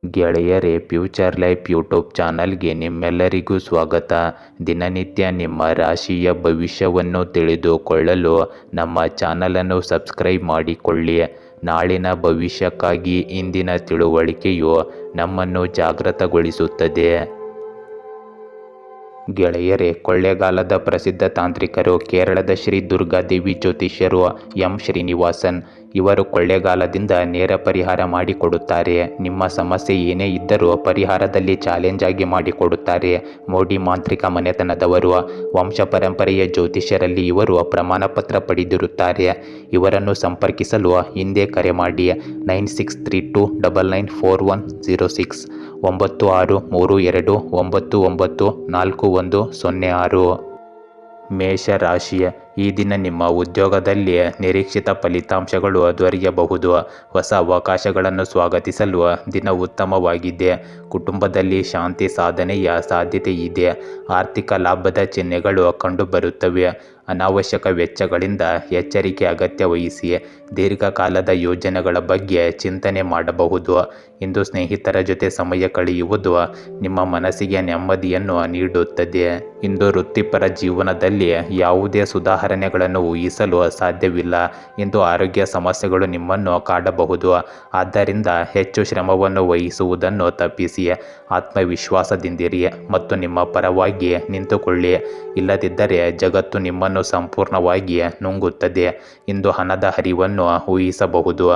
ಗೆಳೆಯರೇ, future life YouTube ಚಾನಲ್ಗೆ ನಿಮ್ಮೆಲ್ಲರಿಗೂ ಸ್ವಾಗತ. ದಿನನಿತ್ಯ ನಿಮ್ಮ ರಾಶಿಯ ಭವಿಷ್ಯವನ್ನು ತಿಳಿದುಕೊಳ್ಳಲು ನಮ್ಮ ಚಾನಲನ್ನು ಸಬ್ಸ್ಕ್ರೈಬ್ ಮಾಡಿಕೊಳ್ಳಿ. ನಾಳಿನ ಭವಿಷ್ಯಕ್ಕಾಗಿ ಇಂದಿನ ತಿಳುವಳಿಕೆಯು ನಮ್ಮನ್ನು ಜಾಗೃತಗೊಳಿಸುತ್ತದೆ. ಗೆಳೆಯರೇ, ಕೊಳ್ಳೇಗಾಲದ ಪ್ರಸಿದ್ಧ ತಾಂತ್ರಿಕರು ಕೇರಳದ ಶ್ರೀ ದುರ್ಗಾದೇವಿ ಜ್ಯೋತಿಷ್ಯರು ಎಂ ಶ್ರೀನಿವಾಸನ್ ಇವರು ಕೊಳ್ಳೇಗಾಲದಿಂದ ನೇರ ಪರಿಹಾರ ಮಾಡಿಕೊಡುತ್ತಾರೆ. ನಿಮ್ಮ ಸಮಸ್ಯೆ ಏನೇ ಇದ್ದರೂ ಪರಿಹಾರದಲ್ಲಿ ಚಾಲೆಂಜ್ ಆಗಿ ಮಾಡಿಕೊಡುತ್ತಾರೆ. ಮೋಡಿ ಮಾಂತ್ರಿಕ ಮನೆತನದವರು. ವಂಶ ಪರಂಪರೆಯ ಜ್ಯೋತಿಷ್ಯರಲ್ಲಿ ಇವರು ಪ್ರಮಾಣ ಪತ್ರ ಪಡೆದಿರುತ್ತಾರೆ. ಇವರನ್ನು ಸಂಪರ್ಕಿಸಲು ಹಿಂದೆ ಕರೆ ಮಾಡಿ 9632994106 9632994106. ಮೇಷರಾಶಿಯ ಈ ದಿನ ನಿಮ್ಮ ಉದ್ಯೋಗದಲ್ಲಿ ನಿರೀಕ್ಷಿತ ಫಲಿತಾಂಶಗಳು ದೊರೆಯಬಹುದು. ಹೊಸ ಅವಕಾಶಗಳನ್ನು ಸ್ವಾಗತಿಸಲು ದಿನ ಉತ್ತಮವಾಗಿದೆ. ಕುಟುಂಬದಲ್ಲಿ ಶಾಂತಿ ಸಾಧನೆಯ ಸಾಧ್ಯತೆ ಇದೆ. ಆರ್ಥಿಕ ಲಾಭದ ಚಿಹ್ನೆಗಳು ಕಂಡುಬರುತ್ತವೆ. ಅನಾವಶ್ಯಕ ವೆಚ್ಚಗಳಿಂದ ಎಚ್ಚರಿಕೆ ಅಗತ್ಯ ವಹಿಸಿ. ದೀರ್ಘಕಾಲದ ಯೋಜನೆಗಳ ಬಗ್ಗೆ ಚಿಂತನೆ ಮಾಡಬಹುದು. ಇಂದು ಸ್ನೇಹಿತರ ಜೊತೆ ಸಮಯ ಕಳೆಯುವುದು ನಿಮ್ಮ ಮನಸ್ಸಿಗೆ ನೆಮ್ಮದಿಯನ್ನು ನೀಡುತ್ತದೆ. ಇಂದು ವೃತ್ತಿಪರ ಜೀವನದಲ್ಲಿ ಯಾವುದೇ ಸುಧಾರಣೆಗಳನ್ನು ಊಹಿಸಲು ಸಾಧ್ಯವಿಲ್ಲ. ಇಂದು ಆರೋಗ್ಯ ಸಮಸ್ಯೆಗಳು ನಿಮ್ಮನ್ನು ಕಾಡಬಹುದು. ಆದ್ದರಿಂದ ಹೆಚ್ಚು ಶ್ರಮವನ್ನು ವಹಿಸುವುದನ್ನು ತಪ್ಪಿಸಿ. ಆತ್ಮವಿಶ್ವಾಸದಿಂದಿರಿ ಮತ್ತು ನಿಮ್ಮ ಪರವಾಗಿ ನಿಂತುಕೊಳ್ಳಿ. ಇಲ್ಲದಿದ್ದರೆ ಜಗತ್ತು ನಿಮ್ಮನ್ನು ಸಂಪೂರ್ಣವಾಗಿ ನುಂಗುತ್ತದೆ. ಇಂದು ಹಣದ ಹರಿವನ್ನು ಊಹಿಸಬಹುದು.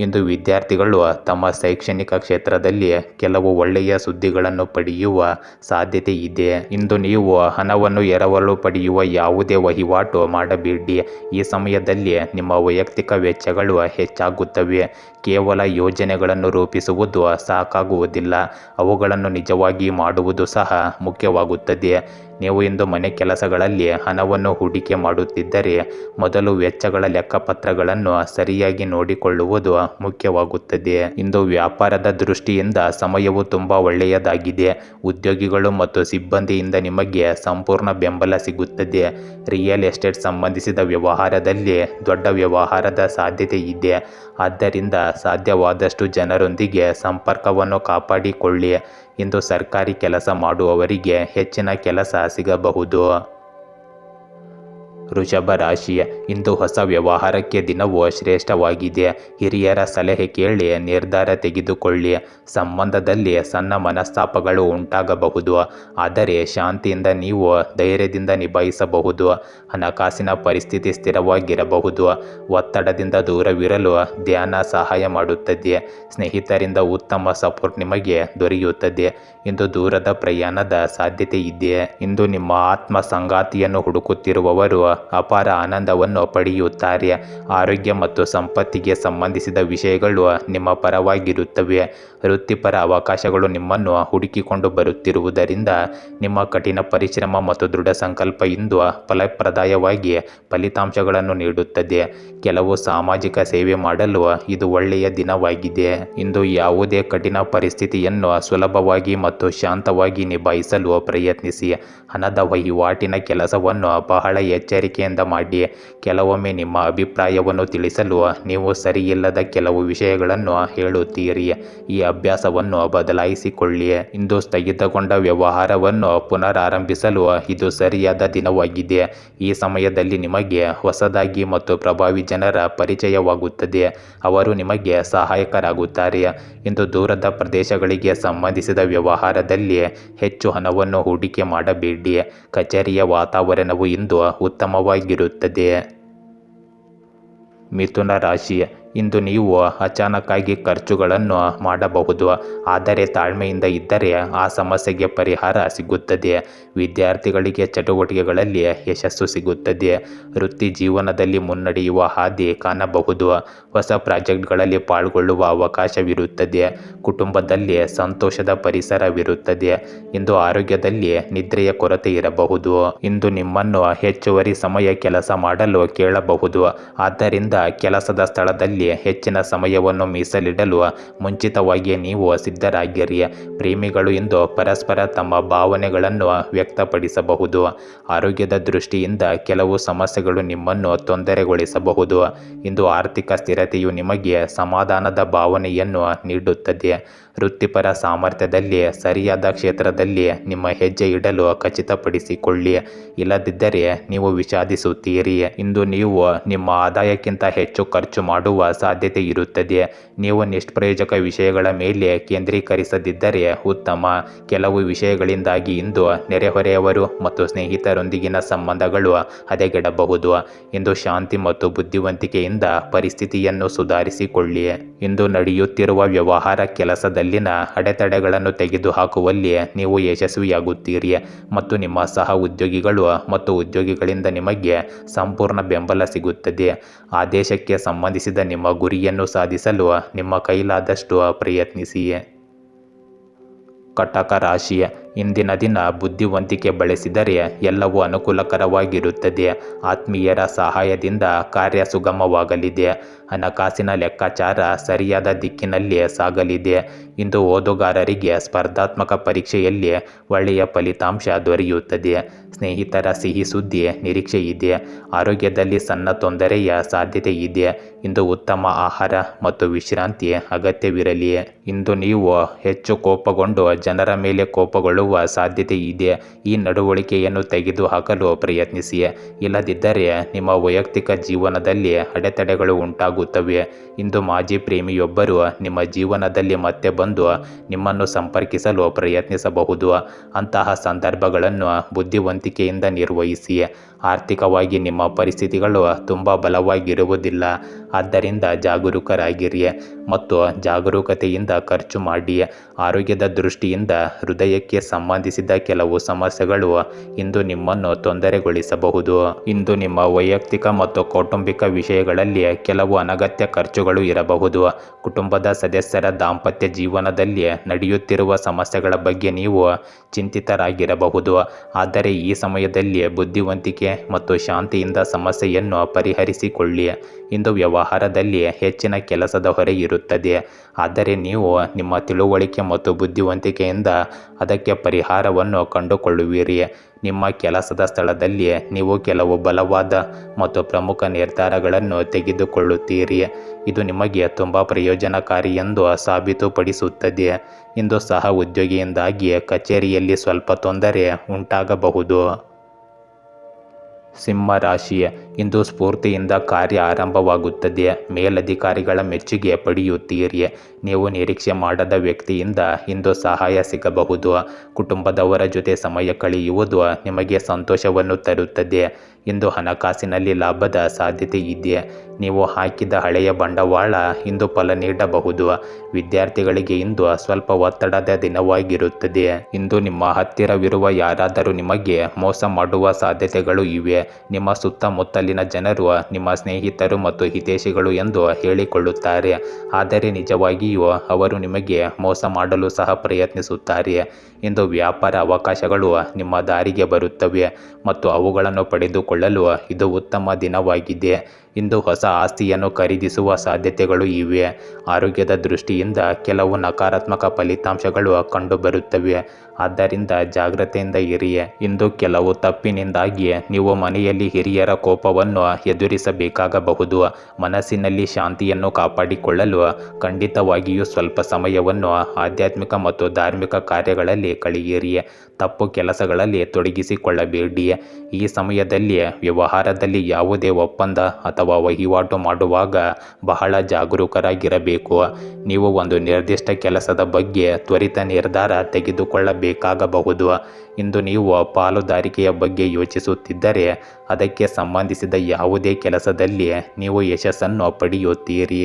ಇಂದು ವಿದ್ಯಾರ್ಥಿಗಳು ತಮ್ಮ ಶೈಕ್ಷಣಿಕ ಕ್ಷೇತ್ರದಲ್ಲಿ ಕೆಲವು ಒಳ್ಳೆಯ ಸುದ್ದಿಗಳನ್ನು ಪಡೆಯುವ ಸಾಧ್ಯತೆ ಇದೆ. ಇಂದು ನೀವು ಹಣವನ್ನು ಎರವಲು ಪಡೆಯುವ ಯಾವುದೇ ವಹಿವಾಟು ಮಾಡಬೇಡಿ. ಈ ಸಮಯದಲ್ಲಿ ನಿಮ್ಮ ವೈಯಕ್ತಿಕ ವೆಚ್ಚಗಳು ಹೆಚ್ಚಾಗುತ್ತವೆ. ಕೇವಲ ಯೋಜನೆಗಳನ್ನು ರೂಪಿಸುವುದು ಸಾಕಾಗುವುದಿಲ್ಲ, ಅವುಗಳನ್ನು ನಿಜವಾಗಿ ಮಾಡುವುದು ಸಹ ಮುಖ್ಯವಾಗುತ್ತದೆ. ನೀವು ಇಂದು ಮನೆ ಕೆಲಸಗಳಲ್ಲಿ ಹಣವನ್ನು ಹೂಡಿಕೆ ಮಾಡುತ್ತಿದ್ದರೆ ಮೊದಲು ವೆಚ್ಚಗಳ ಲೆಕ್ಕಪತ್ರಗಳನ್ನು ಸರಿಯಾಗಿ ನೋಡಿಕೊಳ್ಳುವುದು ಮುಖ್ಯವಾಗುತ್ತದೆ. ಇಂದು ವ್ಯಾಪಾರದ ದೃಷ್ಟಿಯಿಂದ ಸಮಯವು ತುಂಬ ಒಳ್ಳೆಯದಾಗಿದೆ. ಉದ್ಯೋಗಿಗಳು ಮತ್ತು ಸಿಬ್ಬಂದಿಯಿಂದ ನಿಮಗೆ ಸಂಪೂರ್ಣ ಬೆಂಬಲ ಸಿಗುತ್ತದೆ. ರಿಯಲ್ ಎಸ್ಟೇಟ್ ಸಂಬಂಧಿಸಿದ ವ್ಯವಹಾರದಲ್ಲಿ ದೊಡ್ಡ ವ್ಯವಹಾರದ ಸಾಧ್ಯತೆ ಇದೆ. ಆದ್ದರಿಂದ ಸಾಧ್ಯವಾದಷ್ಟು ಜನರೊಂದಿಗೆ ಸಂಪರ್ಕವನ್ನು ಕಾಪಾಡಿಕೊಳ್ಳಿ. ಇಂದು ಸರ್ಕಾರಿ ಕೆಲಸ ಮಾಡುವವರಿಗೆ ಹೆಚ್ಚಿನ ಕೆಲಸ ಸಿಗಬಹುದು. ವೃಷಭ ರಾಶಿಯ ಇಂದು ಹೊಸ ವ್ಯವಹಾರಕ್ಕೆ ದಿನವೂ ಶ್ರೇಷ್ಠವಾಗಿದೆ. ಹಿರಿಯರ ಸಲಹೆ ಕೇಳಿ ನಿರ್ಧಾರ ತೆಗೆದುಕೊಳ್ಳಿ. ಸಂಬಂಧದಲ್ಲಿ ಸಣ್ಣ ಮನಸ್ತಾಪಗಳು ಉಂಟಾಗಬಹುದು, ಆದರೆ ಶಾಂತಿಯಿಂದ ನೀವು ಧೈರ್ಯದಿಂದ ನಿಭಾಯಿಸಬಹುದು. ಹಣಕಾಸಿನ ಪರಿಸ್ಥಿತಿ ಸ್ಥಿರವಾಗಿರಬಹುದು. ಒತ್ತಡದಿಂದ ದೂರವಿರಲು ಧ್ಯಾನ ಸಹಾಯ ಮಾಡುತ್ತದೆ. ಸ್ನೇಹಿತರಿಂದ ಉತ್ತಮ ಸಪೋರ್ಟ್ ನಿಮಗೆ ದೊರೆಯುತ್ತದೆ. ಇಂದು ದೂರದ ಪ್ರಯಾಣದ ಸಾಧ್ಯತೆ ಇದೆ. ಇಂದು ನಿಮ್ಮ ಆತ್ಮ ಸಂಗಾತಿಯನ್ನು ಹುಡುಕುತ್ತಿರುವವರು ಅಪಾರ ಆನಂದವನ್ನು ಪಡೆಯುತ್ತಾರೆ. ಆರೋಗ್ಯ ಮತ್ತು ಸಂಪತ್ತಿಗೆ ಸಂಬಂಧಿಸಿದ ವಿಷಯಗಳು ನಿಮ್ಮ ಪರವಾಗಿರುತ್ತವೆ. ವೃತ್ತಿಪರ ಅವಕಾಶಗಳು ನಿಮ್ಮನ್ನು ಹುಡುಕಿಕೊಂಡು ಬರುತ್ತಿರುವುದರಿಂದ ನಿಮ್ಮ ಕಠಿಣ ಪರಿಶ್ರಮ ಮತ್ತು ದೃಢ ಸಂಕಲ್ಪ ಇಂದು ಫಲಪ್ರದಾಯವಾಗಿ ಫಲಿತಾಂಶಗಳನ್ನು ನೀಡುತ್ತದೆ. ಕೆಲವು ಸಾಮಾಜಿಕ ಸೇವೆ ಮಾಡಲು ಇದು ಒಳ್ಳೆಯ ದಿನವಾಗಿದೆ. ಇಂದು ಯಾವುದೇ ಕಠಿಣ ಪರಿಸ್ಥಿತಿಯನ್ನು ಸುಲಭವಾಗಿ ಮತ್ತು ಶಾಂತವಾಗಿ ನಿಭಾಯಿಸಲು ಪ್ರಯತ್ನಿಸಿ. ಹಣದ ವಹಿವಾಟಿನ ಕೆಲಸವನ್ನು ಬಹಳ ಎಚ್ಚರಿಕೆಯಿಂದ ಮಾಡಿ. ಕೆಲವೊಮ್ಮೆ ನಿಮ್ಮ ಅಭಿಪ್ರಾಯವನ್ನು ತಿಳಿಸಲು ನೀವು ಸರಿಯಿಲ್ಲದ ಕೆಲವು ವಿಷಯಗಳನ್ನು ಹೇಳುತ್ತೀರಿ. ಈ ಅಭ್ಯಾಸವನ್ನು ಬದಲಾಯಿಸಿಕೊಳ್ಳಿ. ಇಂದು ಸ್ಥಗಿತಗೊಂಡ ವ್ಯವಹಾರವನ್ನು ಪುನರಾರಂಭಿಸಲು ಇದು ಸರಿಯಾದ ದಿನವಾಗಿದೆ. ಈ ಸಮಯದಲ್ಲಿ ನಿಮಗೆ ಹೊಸದಾಗಿ ಮತ್ತು ಪ್ರಭಾವಿ ಜನರ ಪರಿಚಯವಾಗುತ್ತದೆ. ಅವರು ನಿಮಗೆ ಸಹಾಯಕರಾಗುತ್ತಾರೆ. ಇಂದು ದೂರದ ಪ್ರದೇಶಗಳಿಗೆ ಸಂಬಂಧಿಸಿದ ವ್ಯವಹಾರದಲ್ಲಿ ಹೆಚ್ಚು ಹಣವನ್ನು ಹೂಡಿಕೆ ಮಾಡಬೇಡಿ. ಕಚೇರಿಯ ವಾತಾವರಣವು ಇಂದು ಉತ್ತಮವಾಗಿರುತ್ತದೆ. ಮಿಥುನ ರಾಶಿ ಇಂದು ನೀವು ಅಚಾನಕ್ಕಾಗಿ ಖರ್ಚುಗಳನ್ನು ಮಾಡಬಹುದು, ಆದರೆ ತಾಳ್ಮೆಯಿಂದ ಇದ್ದರೆ ಆ ಸಮಸ್ಯೆಗೆ ಪರಿಹಾರ ಸಿಗುತ್ತದೆ. ವಿದ್ಯಾರ್ಥಿಗಳಿಗೆ ಚಟುವಟಿಕೆಗಳಲ್ಲಿ ಯಶಸ್ಸು ಸಿಗುತ್ತದೆ. ವೃತ್ತಿ ಜೀವನದಲ್ಲಿ ಮುನ್ನಡೆಯುವ ಹಾದಿ ಕಾಣಬಹುದು. ಹೊಸ ಪ್ರಾಜೆಕ್ಟ್ಗಳಲ್ಲಿ ಪಾಲ್ಗೊಳ್ಳುವ ಅವಕಾಶವಿರುತ್ತದೆ. ಕುಟುಂಬದಲ್ಲಿ ಸಂತೋಷದ ಪರಿಸರವಿರುತ್ತದೆ. ಇಂದು ಆರೋಗ್ಯದಲ್ಲಿ ನಿದ್ರೆಯ ಕೊರತೆ ಇರಬಹುದು. ಇಂದು ನಿಮ್ಮನ್ನು ಹೆಚ್ಚುವರಿ ಸಮಯ ಕೆಲಸ ಮಾಡಲು ಕೇಳಬಹುದು. ಆದ್ದರಿಂದ ಕೆಲಸದ ಸ್ಥಳದಲ್ಲಿ ಹೆಚ್ಚಿನ ಸಮಯವನ್ನು ಮೀಸಲಿಡಲು ಮುಂಚಿತವಾಗಿ ನೀವು ಸಿದ್ಧರಾಗಿರಿ. ಪ್ರೇಮಿಗಳು ಇಂದು ಪರಸ್ಪರ ತಮ್ಮ ಭಾವನೆಗಳನ್ನು ವ್ಯಕ್ತಪಡಿಸಬಹುದು. ಆರೋಗ್ಯದ ದೃಷ್ಟಿಯಿಂದ ಕೆಲವು ಸಮಸ್ಯೆಗಳು ನಿಮ್ಮನ್ನು ತೊಂದರೆಗೊಳಿಸಬಹುದು. ಇಂದು ಆರ್ಥಿಕ ಸ್ಥಿರತೆಯು ನಿಮಗೆ ಸಮಾಧಾನದ ಭಾವನೆಯನ್ನು ನೀಡುತ್ತದೆ. ವೃತ್ತಿಪರ ಸಾಮರ್ಥ್ಯದಲ್ಲಿ ಸರಿಯಾದ ಕ್ಷೇತ್ರದಲ್ಲಿ ನಿಮ್ಮ ಹೆಜ್ಜೆ ಇಡಲು ಖಚಿತಪಡಿಸಿಕೊಳ್ಳಿ. ಇಲ್ಲದಿದ್ದರೆ ನೀವು ವಿಷಾದಿಸುತ್ತೀರಿ. ಇಂದು ನೀವು ನಿಮ್ಮ ಆದಾಯಕ್ಕಿಂತ ಹೆಚ್ಚು ಖರ್ಚು ಮಾಡುವ ಸಾಧ್ಯತೆ ಇರುತ್ತದೆ. ನೀವು ನಿಷ್ಪ್ರಯೋಜಕ ವಿಷಯಗಳ ಮೇಲೆ ಕೇಂದ್ರೀಕರಿಸದಿದ್ದರೆ ಉತ್ತಮ. ಕೆಲವು ವಿಷಯಗಳಿಂದಾಗಿ ಇಂದು ನೆರೆಹೊರೆಯವರು ಮತ್ತು ಸ್ನೇಹಿತರೊಂದಿಗಿನ ಸಂಬಂಧಗಳು ಹದಗೆಡಬಹುದು. ಇಂದು ಶಾಂತಿ ಮತ್ತು ಬುದ್ಧಿವಂತಿಕೆಯಿಂದ ಪರಿಸ್ಥಿತಿಯನ್ನು ಸುಧಾರಿಸಿಕೊಳ್ಳಿ. ಇಂದು ನಡೆಯುತ್ತಿರುವ ವ್ಯವಹಾರ ಕೆಲಸದಲ್ಲಿನ ಅಡೆತಡೆಗಳನ್ನು ತೆಗೆದುಹಾಕುವಲ್ಲಿ ನೀವು ಯಶಸ್ವಿಯಾಗುತ್ತೀರಿ ಮತ್ತು ನಿಮ್ಮ ಸಹ ಉದ್ಯೋಗಿಗಳು ಮತ್ತು ಉದ್ಯೋಗಿಗಳಿಂದ ನಿಮಗೆ ಸಂಪೂರ್ಣ ಬೆಂಬಲ ಸಿಗುತ್ತದೆ. ಆದೇಶಕ್ಕೆ ಸಂಬಂಧಿಸಿದ ನಿಮ್ಮ ಗುರಿಯನ್ನು ಸಾಧಿಸಲು ನಿಮ್ಮ ಕೈಲಾದಷ್ಟು ಪ್ರಯತ್ನಿಸಿ. ಕಟಕ ರಾಶಿ, ಇಂದಿನ ದಿನ ಬುದ್ಧಿವಂತಿಕೆ ಬಳಸಿದರೆ ಎಲ್ಲವೂ ಅನುಕೂಲಕರವಾಗಿರುತ್ತದೆ. ಆತ್ಮೀಯರ ಸಹಾಯದಿಂದ ಕಾರ್ಯ ಸುಗಮವಾಗಲಿದೆ. ಹಣಕಾಸಿನ ಲೆಕ್ಕಾಚಾರ ಸರಿಯಾದ ದಿಕ್ಕಿನಲ್ಲಿ ಸಾಗಲಿದೆ. ಇಂದು ಓದುಗಾರರಿಗೆ ಸ್ಪರ್ಧಾತ್ಮಕ ಪರೀಕ್ಷೆಯಲ್ಲಿ ಒಳ್ಳೆಯ ಫಲಿತಾಂಶ ದೊರೆಯುತ್ತದೆ. ಸ್ನೇಹಿತರ ಸಿಹಿ ಸುದ್ದಿ ನಿರೀಕ್ಷೆ ಇದೆ. ಆರೋಗ್ಯದಲ್ಲಿ ಸಣ್ಣ ತೊಂದರೆಯ ಸಾಧ್ಯತೆ ಇದೆ. ಇಂದು ಉತ್ತಮ ಆಹಾರ ಮತ್ತು ವಿಶ್ರಾಂತಿ ಅಗತ್ಯವಿರಲಿ. ಇಂದು ನೀವು ಹೆಚ್ಚು ಕೋಪಗೊಂಡು ಜನರ ಮೇಲೆ ಕೋಪಗೊಳ್ಳುವ ಸಾಧ್ಯತೆ ಇದೆ. ಈ ನಡವಳಿಕೆಯನ್ನು ತೆಗೆದುಹಾಕಲು ಪ್ರಯತ್ನಿಸಿ. ಇಲ್ಲದಿದ್ದರೆ ನಿಮ್ಮ ವೈಯಕ್ತಿಕ ಜೀವನದಲ್ಲಿ ಅಡೆತಡೆಗಳು ಉಂಟಾಗುತ್ತವೆ. ಇಂದು ಮಾಜಿ ಪ್ರೇಮಿಯೊಬ್ಬರು ನಿಮ್ಮ ಜೀವನದಲ್ಲಿ ಮತ್ತೆ ಬಂದು ನಿಮ್ಮನ್ನು ಸಂಪರ್ಕಿಸಲು ಪ್ರಯತ್ನಿಸಬಹುದು. ಅಂತಹ ಸಂದರ್ಭಗಳನ್ನು ಬುದ್ಧಿವಂತಿಕೆಯಿಂದ ನಿರ್ವಹಿಸಿ. ಆರ್ಥಿಕವಾಗಿ ನಿಮ್ಮ ಪರಿಸ್ಥಿತಿಗಳು ತುಂಬ ಬಲವಾಗಿರುವುದಿಲ್ಲ. ಆದ್ದರಿಂದ ಜಾಗರೂಕರಾಗಿರಿ ಮತ್ತು ಜಾಗರೂಕತೆಯಿಂದ ಖರ್ಚು ಮಾಡಿ. ಆರೋಗ್ಯದ ದೃಷ್ಟಿಯಿಂದ ಹೃದಯಕ್ಕೆ ಸಂಬಂಧಿಸಿದ ಕೆಲವು ಸಮಸ್ಯೆಗಳು ಇಂದು ನಿಮ್ಮನ್ನು ತೊಂದರೆಗೊಳಿಸಬಹುದು. ಇಂದು ನಿಮ್ಮ ವೈಯಕ್ತಿಕ ಮತ್ತು ಕೌಟುಂಬಿಕ ವಿಷಯಗಳಲ್ಲಿ ಕೆಲವು ಅನಗತ್ಯ ಖರ್ಚುಗಳು ಇರಬಹುದು. ಕುಟುಂಬದ ಸದಸ್ಯರ ದಾಂಪತ್ಯ ಜೀವನದಲ್ಲಿ ನಡೆಯುತ್ತಿರುವ ಸಮಸ್ಯೆಗಳ ಬಗ್ಗೆ ನೀವು ಚಿಂತಿತರಾಗಿರಬಹುದು. ಆದರೆ ಈ ಸಮಯದಲ್ಲಿ ಬುದ್ಧಿವಂತಿಕೆ ಮತ್ತು ಶಾಂತಿಯಿಂದ ಸಮಸ್ಯೆಯನ್ನು ಪರಿಹರಿಸಿಕೊಳ್ಳಿ. ಇಂದು ವ್ಯವಹಾರದಲ್ಲಿ ಹೆಚ್ಚಿನ ಕೆಲಸದ ಹೊರೆ ಇರುತ್ತದೆ. ಆದರೆ ನೀವು ನಿಮ್ಮ ತಿಳುವಳಿಕೆ ಮತ್ತು ಬುದ್ಧಿವಂತಿಕೆಯಿಂದ ಅದಕ್ಕೆ ಪರಿಹಾರವನ್ನು ಕಂಡುಕೊಳ್ಳುವಿರಿ. ನಿಮ್ಮ ಕೆಲಸದ ಸ್ಥಳದಲ್ಲಿ ನೀವು ಕೆಲವು ಬಲವಾದ ಮತ್ತು ಪ್ರಮುಖ ನಿರ್ಧಾರಗಳನ್ನು ತೆಗೆದುಕೊಳ್ಳುತ್ತೀರಿ. ಇದು ನಿಮಗೆ ತುಂಬ ಪ್ರಯೋಜನಕಾರಿ ಎಂದು ಸಾಬೀತುಪಡಿಸುತ್ತದೆ. ಇಂದು ಸಹ ಉದ್ಯೋಗಿಯಿಂದಾಗಿ ಕಚೇರಿಯಲ್ಲಿ ಸ್ವಲ್ಪ ತೊಂದರೆ ಉಂಟಾಗಬಹುದು. ಸಿಂಹ ರಾಶಿ, ಇಂದು ಸ್ಫೂರ್ತಿಯಿಂದ ಕಾರ್ಯ ಆರಂಭವಾಗುತ್ತದೆ. ಮೇಲಧಿಕಾರಿಗಳ ಮೆಚ್ಚುಗೆ ಪಡೆಯುತ್ತೀರಿ. ನೀವು ನಿರೀಕ್ಷೆ ಮಾಡದ ವ್ಯಕ್ತಿಯಿಂದ ಇಂದು ಸಹಾಯ ಸಿಗಬಹುದು. ಕುಟುಂಬದವರ ಜೊತೆ ಸಮಯ ಕಳೆಯುವುದು ನಿಮಗೆ ಸಂತೋಷವನ್ನು ತರುತ್ತದೆ. ಇಂದು ಹಣಕಾಸಿನಲ್ಲಿ ಲಾಭದ ಸಾಧ್ಯತೆ ಇದೆ. ನೀವು ಹಾಕಿದ ಹಳೆಯ ಬಂಡವಾಳ ಇಂದು ಫಲ ನೀಡಬಹುದು. ವಿದ್ಯಾರ್ಥಿಗಳಿಗೆ ಇಂದು ಸ್ವಲ್ಪ ಒತ್ತಡದ ದಿನವಾಗಿರುತ್ತದೆ. ಇಂದು ನಿಮ್ಮ ಹತ್ತಿರವಿರುವ ಯಾರಾದರೂ ನಿಮಗೆ ಮೋಸ ಮಾಡುವ ಸಾಧ್ಯತೆಗಳು ಇವೆ. ನಿಮ್ಮ ಸುತ್ತಮುತ್ತಲಿನ ಜನರು ನಿಮ್ಮ ಸ್ನೇಹಿತರು ಮತ್ತು ಹಿತೈಷಿಗಳು ಎಂದು ಹೇಳಿಕೊಳ್ಳುತ್ತಾರೆ. ಆದರೆ ನಿಜವಾಗಿಯೂ ಅವರು ನಿಮಗೆ ಮೋಸ ಮಾಡಲು ಸಹ ಪ್ರಯತ್ನಿಸುತ್ತಾರೆ. ಇಂದು ವ್ಯಾಪಾರ ಅವಕಾಶಗಳು ನಿಮ್ಮ ದಾರಿಗೆ ಬರುತ್ತವೆ ಮತ್ತು ಅವುಗಳನ್ನು ಪಡೆದುಕೊಳ್ಳಲು ಇದು ಉತ್ತಮ ದಿನವಾಗಿದೆ. ಇಂದು ಹೊಸ ಆಸ್ತಿಯನ್ನು ಖರೀದಿಸುವ ಸಾಧ್ಯತೆಗಳು ಇವೆ. ಆರೋಗ್ಯದ ದೃಷ್ಟಿಯಿಂದ ಕೆಲವು ನಕಾರಾತ್ಮಕ ಫಲಿತಾಂಶಗಳು ಕಂಡುಬರುತ್ತವೆ. ಆದ್ದರಿಂದ ಜಾಗ್ರತೆಯಿಂದ ಇರಿ. ಇಂದು ಕೆಲವು ತಪ್ಪಿನಿಂದಾಗಿ ನೀವು ಮನೆಯಲ್ಲಿ ಹಿರಿಯರ ಕೋಪವನ್ನು ಎದುರಿಸಬೇಕಾಗಬಹುದು. ಮನಸ್ಸಿನಲ್ಲಿ ಶಾಂತಿಯನ್ನು ಕಾಪಾಡಿಕೊಳ್ಳಲು ಖಂಡಿತವಾಗಿಯೂ ಸ್ವಲ್ಪ ಸಮಯವನ್ನು ಆಧ್ಯಾತ್ಮಿಕ ಮತ್ತು ಧಾರ್ಮಿಕ ಕಾರ್ಯಗಳಲ್ಲಿ ಕಳೆಯಿರಿ. ತಪ್ಪು ಕೆಲಸಗಳಲ್ಲಿ ತೊಡಗಿಸಿಕೊಳ್ಳಬೇಡಿ. ಈ ಸಮಯದಲ್ಲಿ ವ್ಯವಹಾರದಲ್ಲಿ ಯಾವುದೇ ಒಪ್ಪಂದ ಅಥವಾ ವಹಿವಾಟು ಮಾಡುವಾಗ ಬಹಳ ಜಾಗರೂಕರಾಗಿರಬೇಕು. ನೀವು ಒಂದು ನಿರ್ದಿಷ್ಟ ಕೆಲಸದ ಬಗ್ಗೆ ತ್ವರಿತ ನಿರ್ಧಾರ ತೆಗೆದುಕೊಳ್ಳಬೇಕಾಗಬಹುದು. ಇಂದು ನೀವು ಪಾಲುದಾರಿಕೆಯ ಬಗ್ಗೆ ಯೋಚಿಸುತ್ತಿದ್ದರೆ ಅದಕ್ಕೆ ಸಂಬಂಧಿಸಿದ ಯಾವುದೇ ಕೆಲಸದಲ್ಲಿ ನೀವು ಯಶಸ್ಸನ್ನು ಪಡೆಯುತ್ತೀರಿ.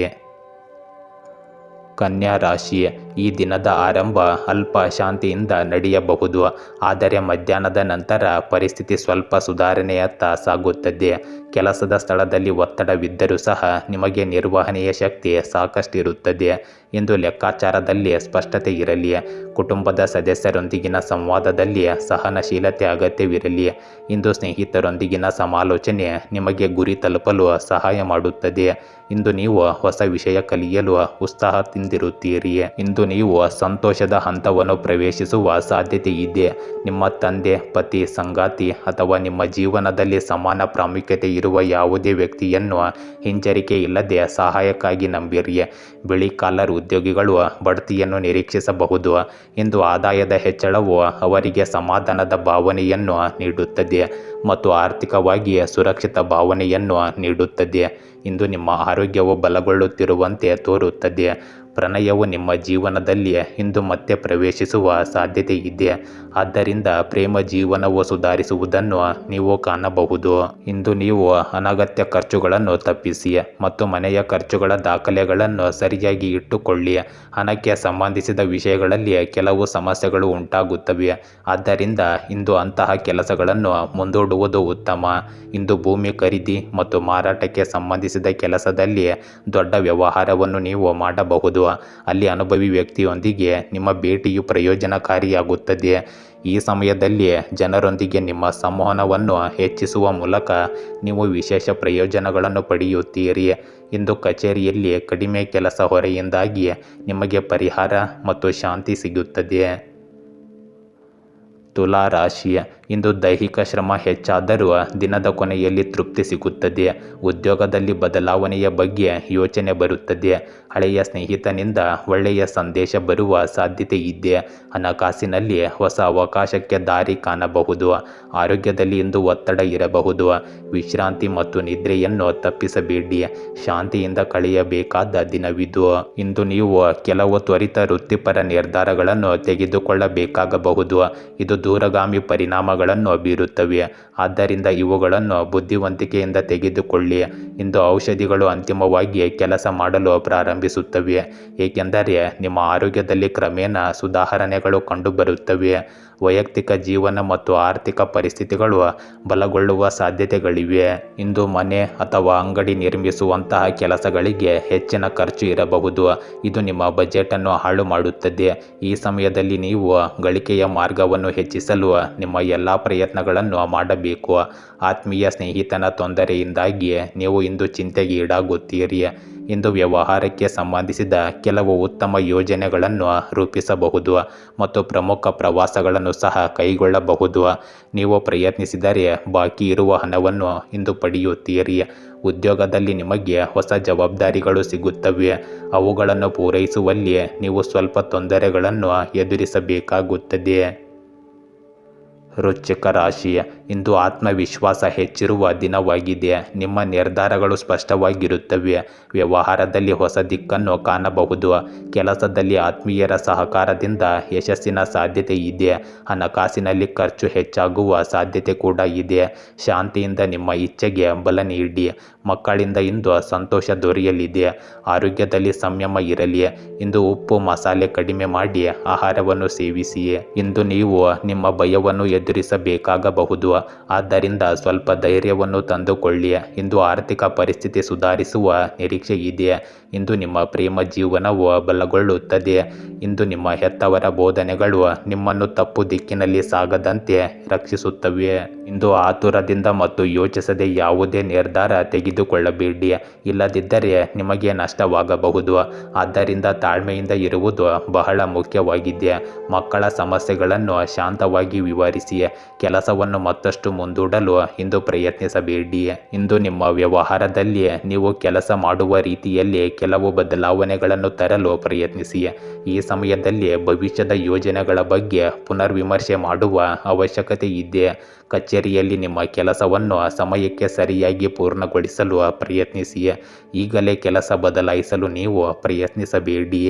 ಕನ್ಯಾ ರಾಶಿ, ಈ ದಿನದ ಆರಂಭ ಅಲ್ಪ ಶಾಂತಿಯಿಂದ ನಡೆಯಬಹುದು. ಆದರೆ ಮಧ್ಯಾಹ್ನದ ನಂತರ ಪರಿಸ್ಥಿತಿ ಸ್ವಲ್ಪ ಸುಧಾರಣೆಯತ್ತ ಸಾಗುತ್ತದೆ. ಕೆಲಸದ ಸ್ಥಳದಲ್ಲಿ ಒತ್ತಡವಿದ್ದರೂ ಸಹ ನಿಮಗೆ ನಿರ್ವಹಣೆಯ ಶಕ್ತಿ ಸಾಕಷ್ಟಿರುತ್ತದೆ. ಇಂದು ಲೆಕ್ಕಾಚಾರದಲ್ಲಿ ಸ್ಪಷ್ಟತೆ ಇರಲಿ. ಕುಟುಂಬದ ಸದಸ್ಯರೊಂದಿಗಿನ ಸಂವಾದದಲ್ಲಿ ಸಹನಶೀಲತೆ ಅಗತ್ಯವಿರಲಿ. ಇಂದು ಸ್ನೇಹಿತರೊಂದಿಗಿನ ಸಮಾಲೋಚನೆ ನಿಮಗೆ ಗುರಿ ತಲುಪಲು ಸಹಾಯ ಮಾಡುತ್ತದೆ. ಇಂದು ನೀವು ಹೊಸ ವಿಷಯ ಕಲಿಯಲು ಉತ್ಸಾಹದಿಂದಿರುತ್ತೀರಿ. ಇಂದು ನೀವು ಸಂತೋಷದ ಹಂತವನ್ನು ಪ್ರವೇಶಿಸುವ ಸಾಧ್ಯತೆ ಇದೆ. ನಿಮ್ಮ ತಂದೆ, ಪತಿ, ಸಂಗಾತಿ ಅಥವಾ ನಿಮ್ಮ ಜೀವನದಲ್ಲಿ ಸಮಾನ ಪ್ರಾಮುಖ್ಯತೆ ಇರುವ ಯಾವುದೇ ವ್ಯಕ್ತಿಯನ್ನು ಹಿಂಜರಿಕೆ ಇಲ್ಲದೆ ಸಹಾಯಕ್ಕಾಗಿ ನಂಬಿರಿ. ಬಿಳಿ ಕಾಲರ್ ಉದ್ಯೋಗಿಗಳು ಬಡ್ತಿಯನ್ನು ನಿರೀಕ್ಷಿಸಬಹುದು. ಇಂದು ಆದಾಯದ ಹೆಚ್ಚಳವು ಅವರಿಗೆ ಸಮಾಧಾನದ ಭಾವನೆಯನ್ನು ನೀಡುತ್ತದೆ ಮತ್ತು ಆರ್ಥಿಕವಾಗಿ ಸುರಕ್ಷಿತ ಭಾವನೆಯನ್ನು ನೀಡುತ್ತದೆ. ಇಂದು ನಿಮ್ಮ ಆರೋಗ್ಯವು ಬಲಗೊಳ್ಳುತ್ತಿರುವಂತೆ ತೋರುತ್ತದೆ. ಪ್ರಣಯವು ನಿಮ್ಮ ಜೀವನದಲ್ಲಿ ಇಂದು ಮತ್ತೆ ಪ್ರವೇಶಿಸುವ ಸಾಧ್ಯತೆ ಇದೆ. ಆದ್ದರಿಂದ ಪ್ರೇಮ ಜೀವನವು ಸುಧಾರಿಸುವುದನ್ನು ನೀವು ಕಾಣಬಹುದು. ಇಂದು ನೀವು ಅನಗತ್ಯ ಖರ್ಚುಗಳನ್ನು ತಪ್ಪಿಸಿ ಮತ್ತು ಮನೆಯ ಖರ್ಚುಗಳ ದಾಖಲೆಗಳನ್ನು ಸರಿಯಾಗಿ ಇಟ್ಟುಕೊಳ್ಳಿ. ಹಣಕ್ಕೆ ಸಂಬಂಧಿಸಿದ ವಿಷಯಗಳಲ್ಲಿ ಕೆಲವು ಸಮಸ್ಯೆಗಳು ಉಂಟಾಗುತ್ತವೆ. ಆದ್ದರಿಂದ ಇಂದು ಅಂತಹ ಕೆಲಸಗಳನ್ನು ಮುಂದೂಡುವುದು ಉತ್ತಮ. ಇಂದು ಭೂಮಿ ಖರೀದಿ ಮತ್ತು ಮಾರಾಟಕ್ಕೆ ಸಂಬಂಧಿಸಿದ ಕೆಲಸದಲ್ಲಿ ದೊಡ್ಡ ವ್ಯವಹಾರವನ್ನು ನೀವು ಮಾಡಬಹುದು. ಅಲ್ಲಿ ಅನುಭವಿ ವ್ಯಕ್ತಿಯೊಂದಿಗೆ ನಿಮ್ಮ ಭೇಟಿಯು ಪ್ರಯೋಜನಕಾರಿಯಾಗುತ್ತದೆ. ಈ ಸಮಯದಲ್ಲಿ ಜನರೊಂದಿಗೆ ನಿಮ್ಮ ಸಂವಹನವನ್ನು ಹೆಚ್ಚಿಸುವ ಮೂಲಕ ನೀವು ವಿಶೇಷ ಪ್ರಯೋಜನಗಳನ್ನು ಪಡೆಯುತ್ತೀರಿ. ಇಂದು ಕಚೇರಿಯಲ್ಲಿ ಕಡಿಮೆ ಕೆಲಸ ಹೊರೆಯಿಂದಾಗಿ ನಿಮಗೆ ಪರಿಹಾರ ಮತ್ತು ಶಾಂತಿ ಸಿಗುತ್ತದೆ. ತುಲಾ ರಾಶಿ, ಇಂದು ದೈಹಿಕ ಶ್ರಮ ಹೆಚ್ಚಾದರೂ ದಿನದ ಕೊನೆಯಲ್ಲಿ ತೃಪ್ತಿ ಸಿಗುತ್ತದೆ. ಉದ್ಯೋಗದಲ್ಲಿ ಬದಲಾವಣೆಯ ಬಗ್ಗೆ ಯೋಚನೆ ಬರುತ್ತದೆ. ಹಳೆಯ ಸ್ನೇಹಿತನಿಂದ ಒಳ್ಳೆಯ ಸಂದೇಶ ಬರುವ ಸಾಧ್ಯತೆ ಇದೆ. ಹಣಕಾಸಿನಲ್ಲಿ ಹೊಸ ಅವಕಾಶಕ್ಕೆ ದಾರಿ ಕಾಣಬಹುದು. ಆರೋಗ್ಯದಲ್ಲಿ ಇಂದು ಒತ್ತಡ ಇರಬಹುದು. ವಿಶ್ರಾಂತಿ ಮತ್ತು ನಿದ್ರೆಯನ್ನು ತಪ್ಪಿಸಬೇಡಿ. ಶಾಂತಿಯಿಂದ ಕಳೆಯಬೇಕಾದ ದಿನವಿದು. ಇಂದು ನೀವು ಕೆಲವು ತ್ವರಿತ ವೃತ್ತಿಪರ ನಿರ್ಧಾರಗಳನ್ನು ತೆಗೆದುಕೊಳ್ಳಬೇಕಾಗಬಹುದು. ಇದು ದೂರಗಾಮಿ ಪರಿಣಾಮಗಳನ್ನು ಬೀರುತ್ತವೆ. ಆದ್ದರಿಂದ ಇವುಗಳನ್ನು ಬುದ್ಧಿವಂತಿಕೆಯಿಂದ ತೆಗೆದುಕೊಳ್ಳಿ. ಇಂದು ಔಷಧಿಗಳು ಅಂತಿಮವಾಗಿ ಕೆಲಸ ಮಾಡಲು ಪ್ರಾರಂಭಿಸುತ್ತವೆ, ಏಕೆಂದರೆ ನಿಮ್ಮ ಆರೋಗ್ಯದಲ್ಲಿ ಕ್ರಮೇಣ ಸುಧಾರಣೆಗಳು ಕಂಡುಬರುತ್ತವೆ. ವೈಯಕ್ತಿಕ ಜೀವನ ಮತ್ತು ಆರ್ಥಿಕ ಪರಿಸ್ಥಿತಿಗಳು ಬಲಗೊಳ್ಳುವ ಸಾಧ್ಯತೆಗಳಿವೆ. ಇಂದು ಮನೆ ಅಥವಾ ಅಂಗಡಿ ನಿರ್ಮಿಸುವಂತಹ ಕೆಲಸಗಳಿಗೆ ಹೆಚ್ಚಿನ ಖರ್ಚು ಇರಬಹುದು. ಇದು ನಿಮ್ಮ ಬಜೆಟನ್ನು ಹಾಳು ಮಾಡುತ್ತದೆ. ಈ ಸಮಯದಲ್ಲಿ ನೀವು ಗಳಿಕೆಯ ಮಾರ್ಗವನ್ನು ಹೆಚ್ಚಿಸಲು ನಿಮ್ಮ ಎಲ್ಲ ಪ್ರಯತ್ನಗಳನ್ನು ಮಾಡಬೇಕು. ಆತ್ಮೀಯ ಸ್ನೇಹಿತನ ತೊಂದರೆಯಿಂದಾಗಿ ನೀವು ಇಂದು ಚಿಂತೆಗೆ ಈಡಾಗುತ್ತೀರಿ. ಇಂದು ವ್ಯವಹಾರಕ್ಕೆ ಸಂಬಂಧಿಸಿದ ಕೆಲವು ಉತ್ತಮ ಯೋಜನೆಗಳನ್ನು ರೂಪಿಸಬಹುದು ಮತ್ತು ಪ್ರಮುಖ ಪ್ರವಾಸಗಳನ್ನು ಸಹ ಕೈಗೊಳ್ಳಬಹುದು. ನೀವು ಪ್ರಯತ್ನಿಸಿದರೆ ಬಾಕಿ ಇರುವ ಹಣವನ್ನು ಇಂದು ಪಡೆಯುತ್ತೀರಿ. ಉದ್ಯೋಗದಲ್ಲಿ ನಿಮಗೆ ಹೊಸ ಜವಾಬ್ದಾರಿಗಳು ಸಿಗುತ್ತವೆ. ಅವುಗಳನ್ನು ಪೂರೈಸುವಲ್ಲಿ ನೀವು ಸ್ವಲ್ಪ ತೊಂದರೆಗಳನ್ನು ಎದುರಿಸಬೇಕಾಗುತ್ತದೆ. ವೃಶ್ಚಿಕ ರಾಶಿ, ಇಂದು ಆತ್ಮವಿಶ್ವಾಸ ಹೆಚ್ಚಿರುವ ದಿನವಾಗಿದೆ. ನಿಮ್ಮ ನಿರ್ಧಾರಗಳು ಸ್ಪಷ್ಟವಾಗಿರುತ್ತವೆ. ವ್ಯವಹಾರದಲ್ಲಿ ಹೊಸ ದಿಕ್ಕನ್ನು ಕಾಣಬಹುದು. ಕೆಲಸದಲ್ಲಿ ಆತ್ಮೀಯರ ಸಹಕಾರದಿಂದ ಯಶಸ್ಸಿನ ಸಾಧ್ಯತೆ ಇದೆ. ಹಣಕಾಸಿನಲ್ಲಿ ಖರ್ಚು ಹೆಚ್ಚಾಗುವ ಸಾಧ್ಯತೆ ಕೂಡ ಇದೆ. ಶಾಂತಿಯಿಂದ ನಿಮ್ಮ ಇಚ್ಛೆಗೆ ಬಲ ನೀಡಿ. ಮಕ್ಕಳಿಂದ ಇಂದು ಸಂತೋಷ ದೊರೆಯಲಿದೆ. ಆರೋಗ್ಯದಲ್ಲಿ ಸಂಯಮ ಇರಲಿ. ಇಂದು ಉಪ್ಪು ಮಸಾಲೆ ಕಡಿಮೆ ಮಾಡಿ ಆಹಾರವನ್ನು ಸೇವಿಸಿ. ಇಂದು ನೀವು ನಿಮ್ಮ ಭಯವನ್ನು ಎದುರಿಸಬೇಕಾಗಬಹುದು. ಆದ್ದರಿಂದ ಸ್ವಲ್ಪ ಧೈರ್ಯವನ್ನು ತಂದುಕೊಳ್ಳಿ. ಇಂದು ಆರ್ಥಿಕ ಪರಿಸ್ಥಿತಿ ಸುಧಾರಿಸುವ ನಿರೀಕ್ಷೆ ಇದೆ. ಇಂದು ನಿಮ್ಮ ಪ್ರೇಮ ಜೀವನವು ಬಲಗೊಳ್ಳುತ್ತದೆ. ಇಂದು ನಿಮ್ಮ ಹೆತ್ತವರ ಬೋಧನೆಗಳು ನಿಮ್ಮನ್ನು ತಪ್ಪು ದಿಕ್ಕಿನಲ್ಲಿ ಸಾಗದಂತೆ ರಕ್ಷಿಸುತ್ತವೆ. ಇಂದು ಆತುರದಿಂದ ಮತ್ತು ಯೋಚಿಸದೆ ಯಾವುದೇ ನಿರ್ಧಾರ ತೆಗೆದುಕೊಳ್ಳಬೇಡಿ. ಇಲ್ಲದಿದ್ದರೆ ನಿಮಗೆ ನಷ್ಟವಾಗಬಹುದು. ಆದ್ದರಿಂದ ತಾಳ್ಮೆಯಿಂದ ಇರುವುದು ಬಹಳ ಮುಖ್ಯವಾಗಿದೆ. ಮಕ್ಕಳ ಸಮಸ್ಯೆಗಳನ್ನು ಶಾಂತವಾಗಿ ವಿವರಿಸಿ. ಕೆಲಸವನ್ನು ಮತ್ತಷ್ಟು ಮುಂದೂಡಲು ಇಂದು ಪ್ರಯತ್ನಿಸಬೇಡಿ. ಇಂದು ನಿಮ್ಮ ವ್ಯವಹಾರದಲ್ಲಿ ನೀವು ಕೆಲಸ ಮಾಡುವ ರೀತಿಯಲ್ಲಿ ಕೆಲವು ಬದಲಾವಣೆಗಳನ್ನು ತರಲು ಪ್ರಯತ್ನಿಸಿ. ಈ ಸಮಯದಲ್ಲಿ ಭವಿಷ್ಯದ ಯೋಜನೆಗಳ ಬಗ್ಗೆ ಪುನರ್ವಿಮರ್ಶೆ ಮಾಡುವ ಅವಶ್ಯಕತೆ ಇದೆ. ಕಚೇರಿಯಲ್ಲಿ ನಿಮ್ಮ ಕೆಲಸವನ್ನು ಸಮಯಕ್ಕೆ ಸರಿಯಾಗಿ ಪೂರ್ಣಗೊಳಿಸಲು ಪ್ರಯತ್ನಿಸಿ. ಈಗಲೇ ಕೆಲಸ ಬದಲಾಯಿಸಲು ನೀವು ಪ್ರಯತ್ನಿಸಬೇಡಿ.